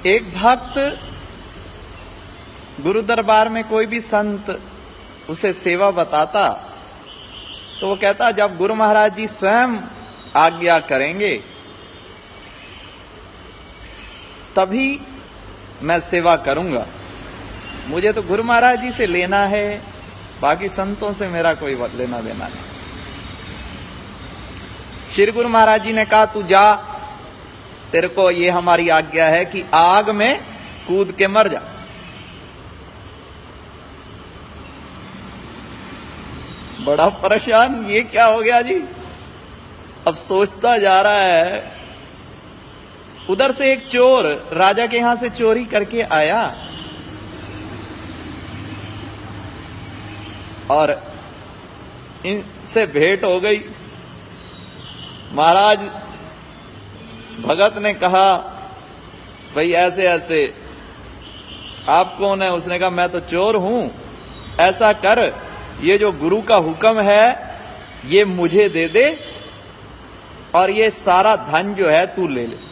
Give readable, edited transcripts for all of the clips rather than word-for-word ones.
एक भक्त गुरु दरबार में कोई भी संत उसे सेवा बताता तो वो कहता, जब गुरु महाराज जी स्वयं आज्ञा करेंगे तभी मैं सेवा करूंगा। मुझे तो गुरु महाराज जी से लेना है, बाकी संतों से मेरा कोई लेना देना नहीं। श्री गुरु महाराज जी ने कहा, तू जा, तेरे को ये हमारी आज्ञा है कि आग में कूद के मर जा। बड़ा परेशान, ये क्या हो गया जी। अब सोचता जा रहा है, उधर से एक चोर राजा के यहां से चोरी करके आया और इनसे भेंट हो गई। महाराज भगत ने कहा, भाई ऐसे ऐसे, आप कौन है? उसने कहा, मैं तो चोर हूं। ऐसा कर, ये जो गुरु का हुक्म है ये मुझे दे दे और ये सारा धन जो है तू ले ले।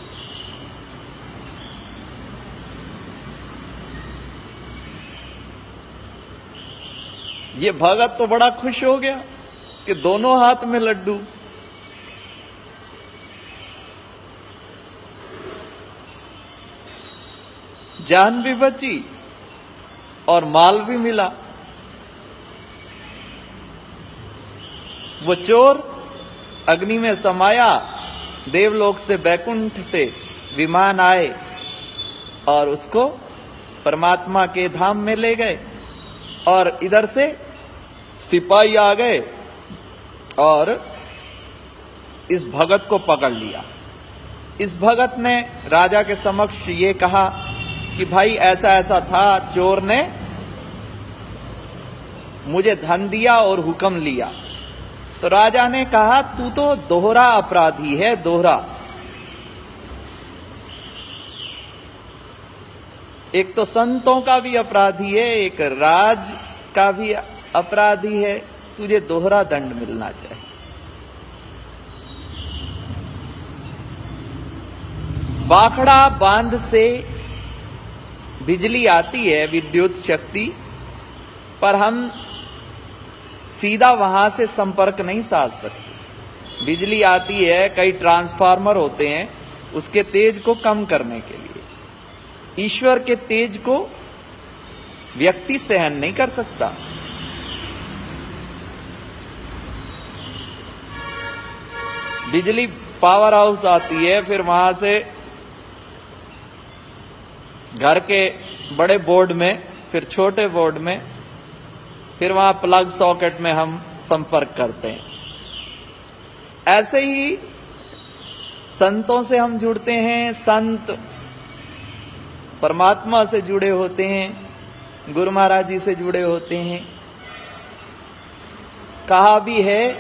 ये भगत तो बड़ा खुश हो गया कि दोनों हाथ में लड्डू। जान भी बची और माल भी मिला। वो चोर अग्नि में समाया, देवलोक से बैकुंठ से विमान आए और उसको परमात्मा के धाम में ले गए। और इधर से सिपाही आ गए और इस भगत को पकड़ लिया। इस भगत ने राजा के समक्ष ये कहा कि भाई ऐसा ऐसा था, चोर ने मुझे धन दिया और हुक्म लिया। तो राजा ने कहा, तू तो दोहरा अपराधी है, दोहरा। एक तो संतों का भी अपराधी है, एक राज का भी अपराधी है, तुझे दोहरा दंड मिलना चाहिए। बाखड़ा बांध से बिजली आती है, विद्युत शक्ति, पर हम सीधा वहां से संपर्क नहीं साध सकते। बिजली आती है, कई ट्रांसफार्मर होते हैं उसके तेज को कम करने के लिए। ईश्वर के तेज को व्यक्ति सहन नहीं कर सकता। बिजली पावर हाउस आती है, फिर वहां से घर के बड़े बोर्ड में, फिर छोटे बोर्ड में, फिर वहां प्लग सॉकेट में हम संपर्क करते हैं। ऐसे ही संतों से हम जुड़ते हैं, संत परमात्मा से जुड़े होते हैं, गुरु महाराज जी से जुड़े होते हैं। कहा भी है,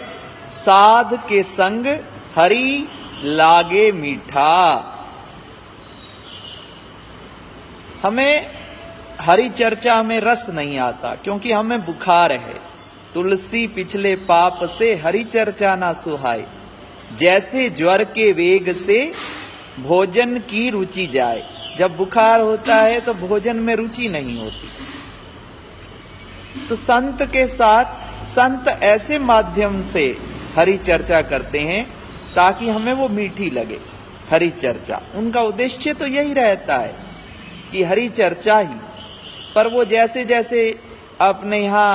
साध के संग हरि लागे मीठा। हमें हरि चर्चा में रस नहीं आता क्योंकि हमें बुखार है। तुलसी पिछले पाप से हरि चर्चा ना सुहाए, जैसे ज्वर के वेग से भोजन की रुचि जाए। जब बुखार होता है तो भोजन में रुचि नहीं होती। तो संत के साथ संत ऐसे माध्यम से हरि चर्चा करते हैं ताकि हमें वो मीठी लगे। हरि चर्चा उनका उद्देश्य तो यही रहता है कि हरि चर्चा ही, पर वो जैसे जैसे अपने यहाँ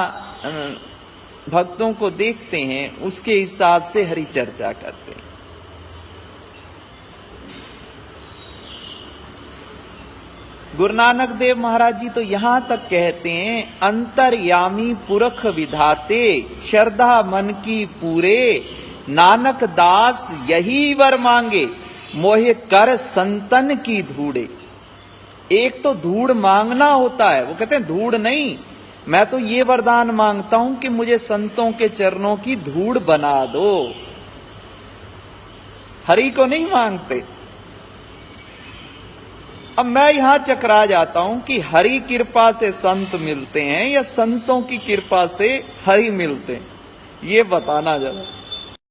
भक्तों को देखते हैं उसके हिसाब से हरि चर्चा करते हैं। गुरु नानक देव महाराज जी तो यहां तक कहते हैं, अंतर्यामी पुरख विधाते, श्रद्धा मन की पूरे, नानक दास यही वर मांगे, मोहे कर संतन की धूड़े। एक तो धूड़ मांगना होता है, वो कहते हैं धूड़ नहीं, मैं तो ये वरदान मांगता हूं कि मुझे संतों के चरणों की धूड़ बना दो। हरि को नहीं मांगते। अब मैं यहां चकरा जाता हूं कि हरि कृपा से संत मिलते हैं या संतों की कृपा से हरि मिलते हैं, ये बताना जरा।